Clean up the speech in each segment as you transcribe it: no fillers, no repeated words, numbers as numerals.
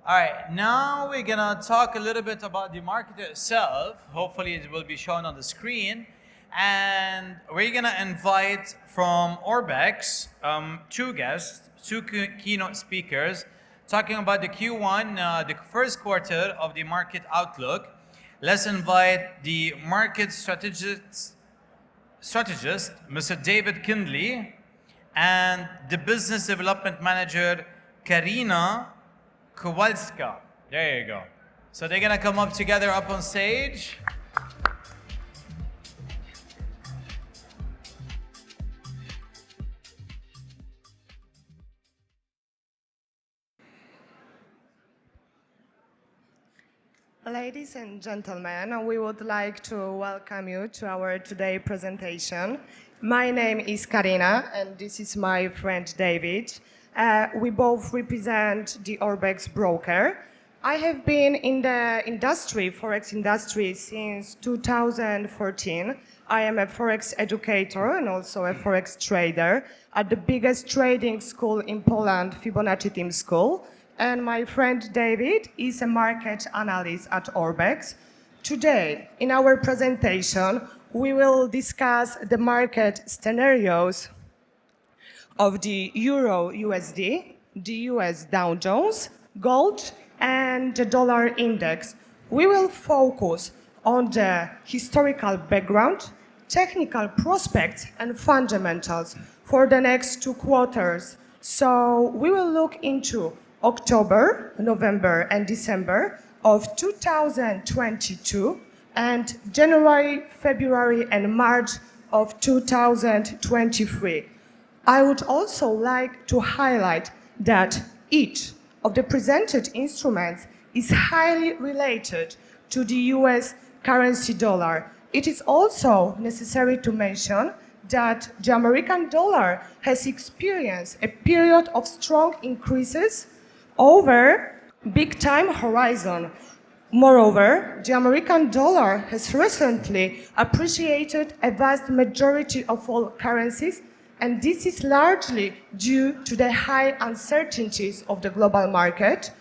All right, now we're gonna talk a little bit about the market itself. Hopefully, it will be shown on the screen. And we're gonna invite from Orbex two guests, two keynote speakers, talking about the Q1, the first quarter of the market outlook. Let's invite the market strategist, Mr. David Kindley, and the business development manager, Karina Kowalska. There you go. So they're gonna come up together up on stage. Ladies and gentlemen, we would like to welcome you to our today presentation. My name is Karina and this is my friend David. We both represent the Orbex broker. I have been in the industry, Forex industry, since 2014. I am a Forex educator and also a Forex trader at the biggest trading school in Poland, Fibonacci Team School. And my friend David is a market analyst at Orbex. Today, in our presentation, we will discuss the market scenarios of the Euro USD, the US Dow Jones, gold, and the dollar index. We will focus on the historical background, technical prospects, and fundamentals for the next 2 quarters. So we will look into October, November, and December of 2022 and January, February, and March of 2023. I would also like to highlight that each of the presented instruments is highly related to the US currency dollar. It is also necessary to mention that the American dollar has experienced a period of strong increases over big time horizon. Moreover, the American dollar has recently appreciated a vast majority of all currencies, and this is largely due to the high uncertainties of the global market.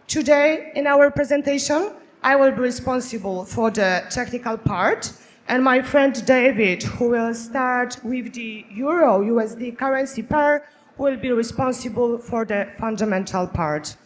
Today, in our presentation, I will be responsible for the technical part, and my friend David, who will start with the Euro USD currency pair, will be responsible for the fundamental part.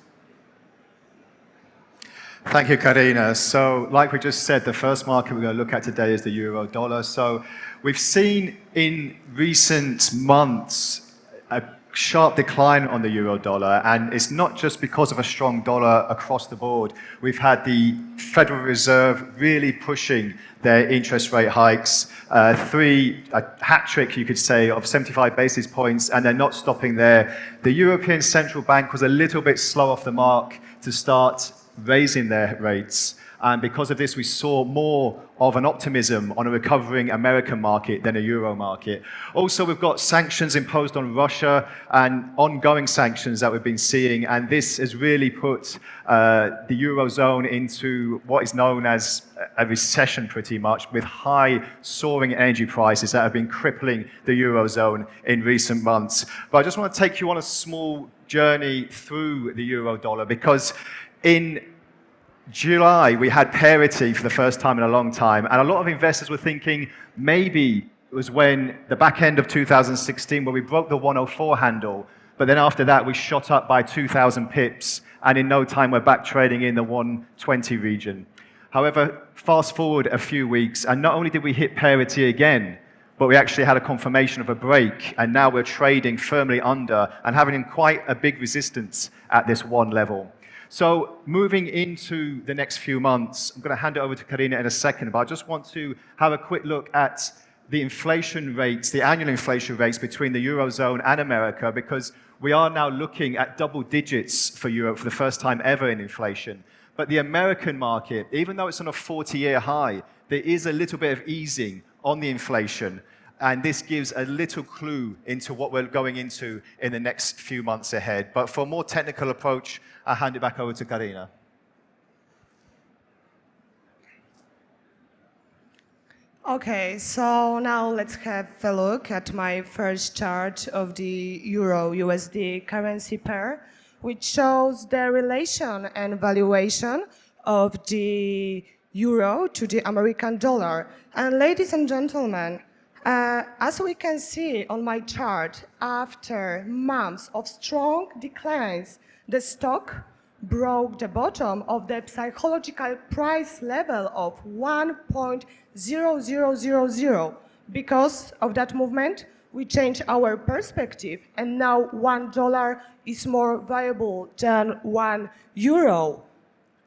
Thank you, Karina. So, like we just said, the first market we're going to look at today is the euro dollar. So, we've seen in recent months a sharp decline on the euro dollar, and it's not just because of a strong dollar across the board. We've had the Federal Reserve really pushing their interest rate hikes, a hat trick, you could say, of 75 basis points, and they're not stopping there. The European Central Bank was a little bit slow off the mark to start raising their rates. And because of this, we saw more of an optimism on a recovering American market than a euro market. Also, we've got sanctions imposed on Russia and ongoing sanctions that we've been seeing. And this has really put the eurozone into what is known as a recession pretty much, with high soaring energy prices that have been crippling the eurozone in recent months. But I just want to take you on a small journey through the euro dollar, because in July, we had parity for the first time in a long time, and a lot of investors were thinking maybe it was when the back end of 2016 where we broke the 104 handle, but then after that we shot up by 2,000 pips, and in no time we're back trading in the 120 region. However, fast forward a few weeks, and not only did we hit parity again, but we actually had a confirmation of a break, and now we're trading firmly under and having quite a big resistance at this one level. So moving into the next few months, I'm going to hand it over to Karina in a second, but I just want to have a quick look at the inflation rates, the annual inflation rates between the Eurozone and America, because we are now looking at double digits for Europe for the first time ever in inflation. But the American market, even though it's on a 40-year high, there is a little bit of easing on the inflation. And this gives a little clue into what we're going into in the next few months ahead. But for a more technical approach, I'll hand it back over to Karina. Okay, so now let's have a look at my first chart of the Euro USD currency pair. which shows the relation and valuation of the euro to the American dollar. And ladies and gentlemen, as we can see on my chart, after months of strong declines, the stock broke the bottom of the psychological price level of 1.0000. Because of that movement, we changed our perspective, and now $1 is more valuable than €1.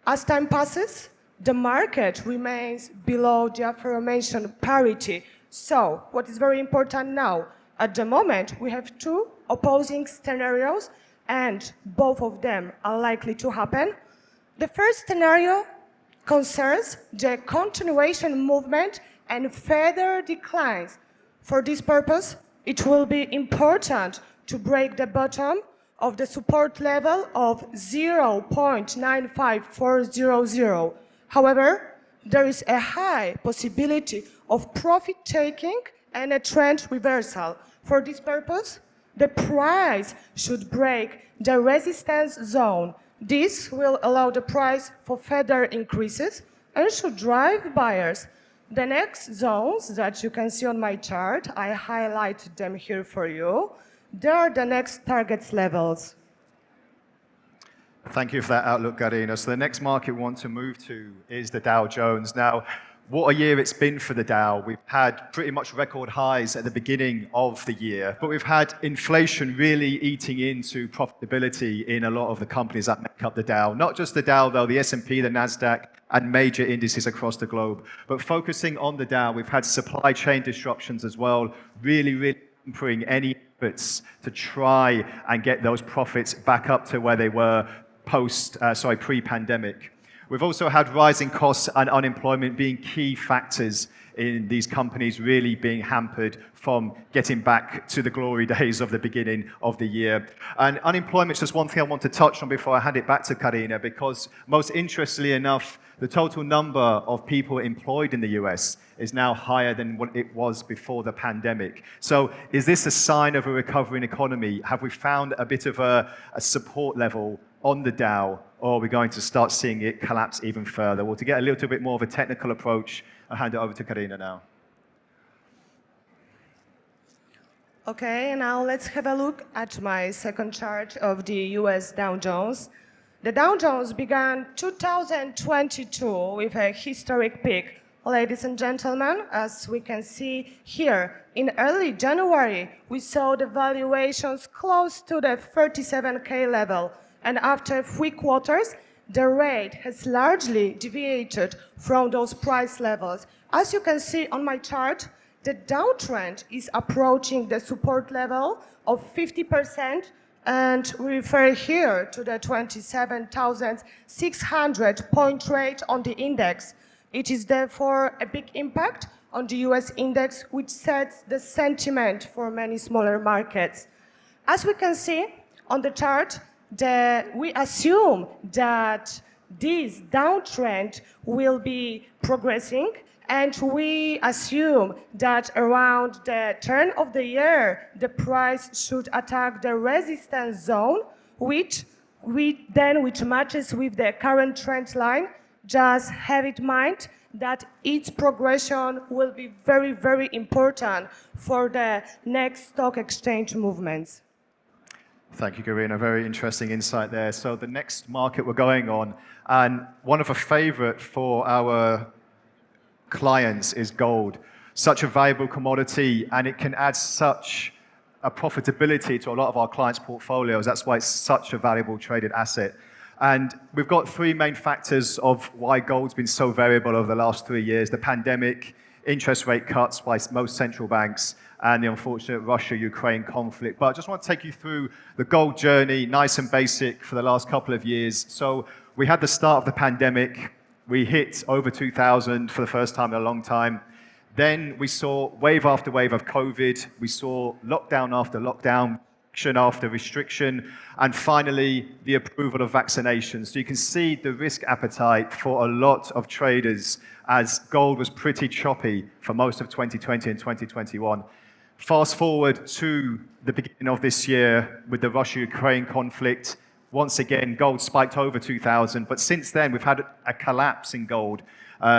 As time passes, the market remains below the aforementioned parity. So, what is very important now? At the moment, we have two opposing scenarios, and both of them are likely to happen. The first scenario concerns the continuation movement and further declines. For this purpose, it will be important to break the bottom of the support level of 0.95400. However, there is a high possibility of profit taking and a trend reversal. For this purpose, the price should break the resistance zone. This will allow the price for further increases and should drive buyers. The next zones that you can see on my chart, I highlighted them here for you. They are the next targets levels. Thank you for that outlook, Garina. So the next market we want to move to is the Dow Jones. Now, what a year it's been for the Dow. We've had pretty much record highs at the beginning of the year, but we've had inflation really eating into profitability in a lot of the companies that make up the Dow. Not just the Dow, though, the S&P, the NASDAQ, and major indices across the globe. But focusing on the Dow, we've had supply chain disruptions as well, really hampering any efforts to try and get those profits back up to where they were pre-pandemic. We've also had rising costs and unemployment being key factors in these companies really being hampered from getting back to the glory days of the beginning of the year. And unemployment is just one thing I want to touch on before I hand it back to Karina, because most interestingly enough, the total number of people employed in the US is now higher than what it was before the pandemic. So is this a sign of a recovering economy? Have we found a bit of a support level on the Dow, or are we going to start seeing it collapse even further? Well, to get a little bit more of a technical approach, I'll hand it over to Karina now. Okay, now let's have a look at my second chart of the US Dow Jones. The Dow Jones began 2022 with a historic peak. Ladies and gentlemen, as we can see here, in early January, we saw the valuations close to the 37K level. And after 3 quarters, the rate has largely deviated from those price levels. As you can see on my chart, the downtrend is approaching the support level of 50%, and we refer here to the 27,600 point rate on the index. It is therefore a big impact on the US index, which sets the sentiment for many smaller markets. As we can see on the chart, we assume that this downtrend will be progressing, and we assume that around the turn of the year, the price should attack the resistance zone, which matches with the current trend line. Just have in mind that its progression will be very important for the next stock exchange movements. Thank you, Karina. Very interesting insight there. So the next market we're going on, and one of a favorite for our clients is gold. Such a valuable commodity, and it can add such a profitability to a lot of our clients' portfolios. That's why it's such a valuable traded asset. And we've got 3 main factors of why gold's been so variable over the last 3 years: the pandemic, interest rate cuts by most central banks, and the unfortunate Russia-Ukraine conflict. But I just want to take you through the gold journey, nice and basic, for the last couple of years. So we had the start of the pandemic. We hit over 2,000 for the first time in a long time. Then we saw wave after wave of COVID. We saw lockdown after lockdown, restriction after restriction, and finally the approval of vaccinations. So you can see the risk appetite for a lot of traders, as gold was pretty choppy for most of 2020 and 2021. Fast forward to the beginning of this year with the Russia-Ukraine conflict. once again, gold spiked over 2,000. But since then, we've had a collapse in gold,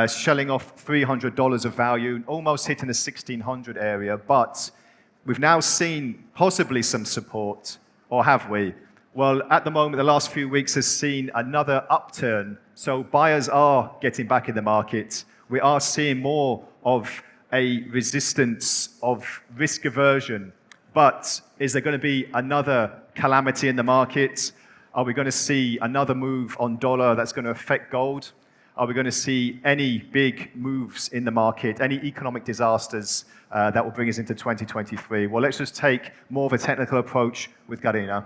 shelling off $300 of value, almost hitting the 1,600 area. But we've now seen possibly some support, or have we? Well, at the moment, the last few weeks has seen another upturn. So buyers are getting back in the market. We are seeing more of a resistance of risk aversion. But is there going to be another calamity in the market? Are we going to see another move on dollar that's going to affect gold? Are we going to see any big moves in the market, any economic disasters that will bring us into 2023? Well, let's just take more of a technical approach with Garina.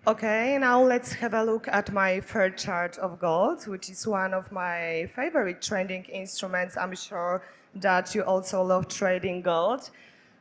Okay, now let's have a look at my third chart of gold, which is one of my favorite trading instruments. I'm sure that you also love trading gold.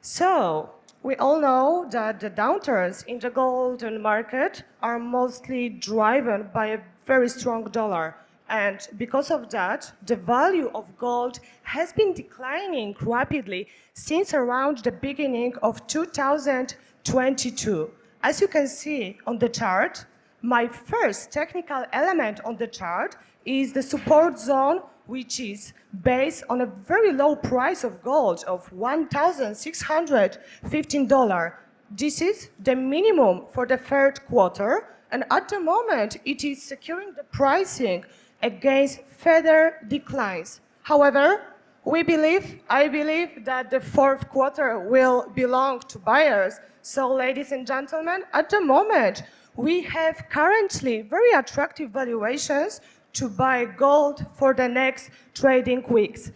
So, we all know that the downturns in the golden market are mostly driven by a very strong dollar. And because of that, the value of gold has been declining rapidly since around the beginning of 2022. As you can see on the chart, my first technical element on the chart is the support zone, which is based on a very low price of gold of $1,615. This is the minimum for the third quarter, and at the moment it is securing the pricing against further declines. However, I believe that the fourth quarter will belong to buyers. So, ladies and gentlemen, at the moment, we have currently very attractive valuations to buy gold for the next trading weeks.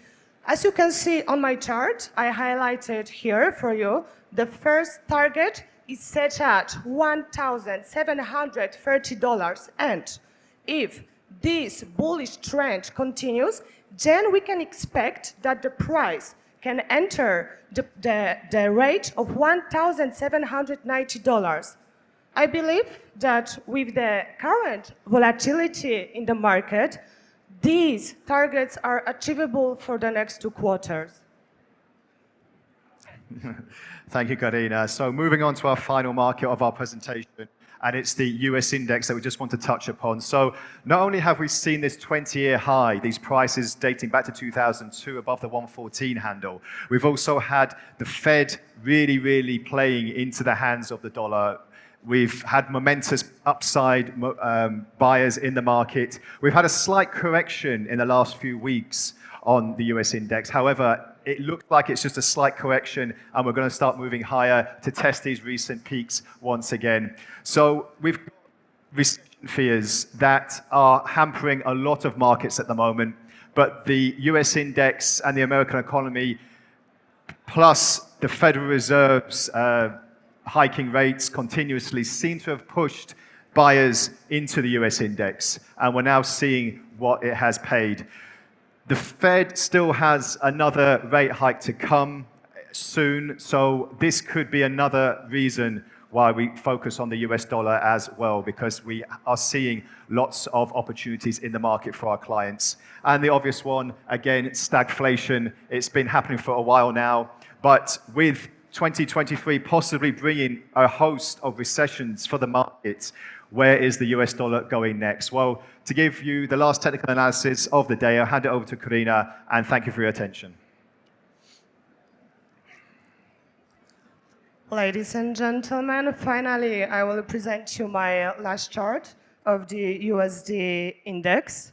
As you can see on my chart, I highlighted here for you, the first target is set at $1,730. And if this bullish trend continues, then we can expect that the price can enter the rate of $1,790. I believe that with the current volatility in the market, these targets are achievable for the next 2 quarters. Thank you, Karina. So moving on to our final market of our presentation, and it's the US index that we just want to touch upon. So not only have we seen this 20-year high, these prices dating back to 2002 above the 114 handle, we've also had the Fed really playing into the hands of the dollar. We've had momentous upside buyers in the market. We've had a slight correction in the last few weeks on the US index. However, it looks like it's just a slight correction, and we're going to start moving higher to test these recent peaks once again. So we've got recession fears that are hampering a lot of markets at the moment, but the US index and the American economy, plus the Federal Reserve's hiking rates continuously, seem to have pushed buyers into the US index, and we're now seeing what it has paid. The Fed still has another rate hike to come soon, so this could be another reason why we focus on the US dollar as well, because we are seeing lots of opportunities in the market for our clients. And the obvious one, again, stagflation. It's been happening for a while now, but with 2023 possibly bringing a host of recessions for the market, where is the US dollar going next? Well, to give you the last technical analysis of the day, I'll hand it over to Karina, and thank you for your attention. Ladies and gentlemen, finally, I will present you my last chart of the USD index.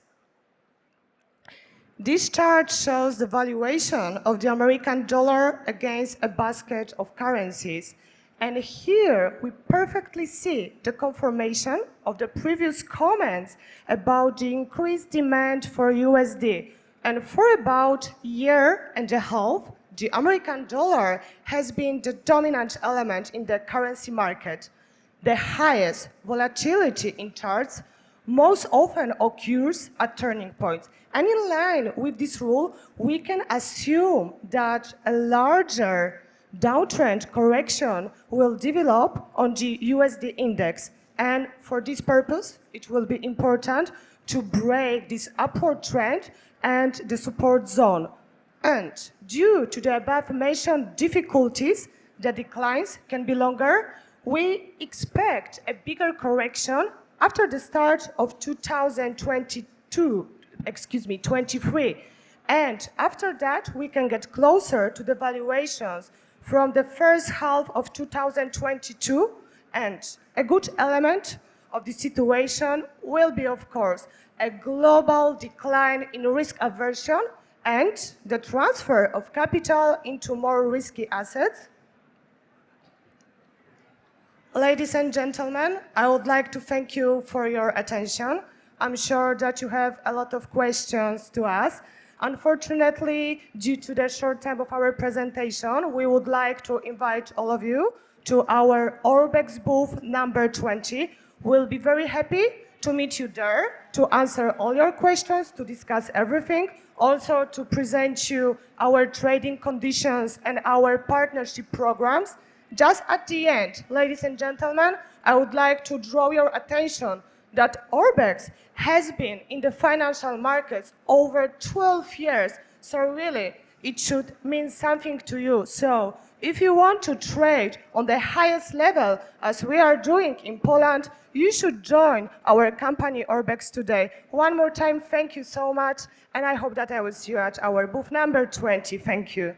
This chart shows the valuation of the American dollar against a basket of currencies. And here we perfectly see the confirmation of the previous comments about the increased demand for USD. And for about a year and a half, the American dollar has been the dominant element in the currency market. The highest volatility in charts most often occurs at turning points. And in line with this rule, we can assume that a larger downtrend correction will develop on the USD index. And for this purpose, it will be important to break this upward trend and the support zone. And due to the above mentioned difficulties, the declines can be longer. we expect a bigger correction after the start of 23. And after that, we can get closer to the valuations from the first half of 2022. And a good element of the situation will be, of course, a global decline in risk aversion and the transfer of capital into more risky assets. Ladies and gentlemen, I would like to thank you for your attention. I'm sure that you have a lot of questions to ask. Unfortunately, due to the short time of our presentation, we would like to invite all of you to our Orbex booth number 20. We'll be very happy to meet you there, to answer all your questions, to discuss everything, also to present you our trading conditions and our partnership programs. Just at the end, ladies and gentlemen, I would like to draw your attention that Orbex has been in the financial markets over 12 years. So really, it should mean something to you. So if you want to trade on the highest level, as we are doing in Poland, you should join our company Orbex today. One more time, thank you so much. And I hope that I will see you at our booth number 20. Thank you.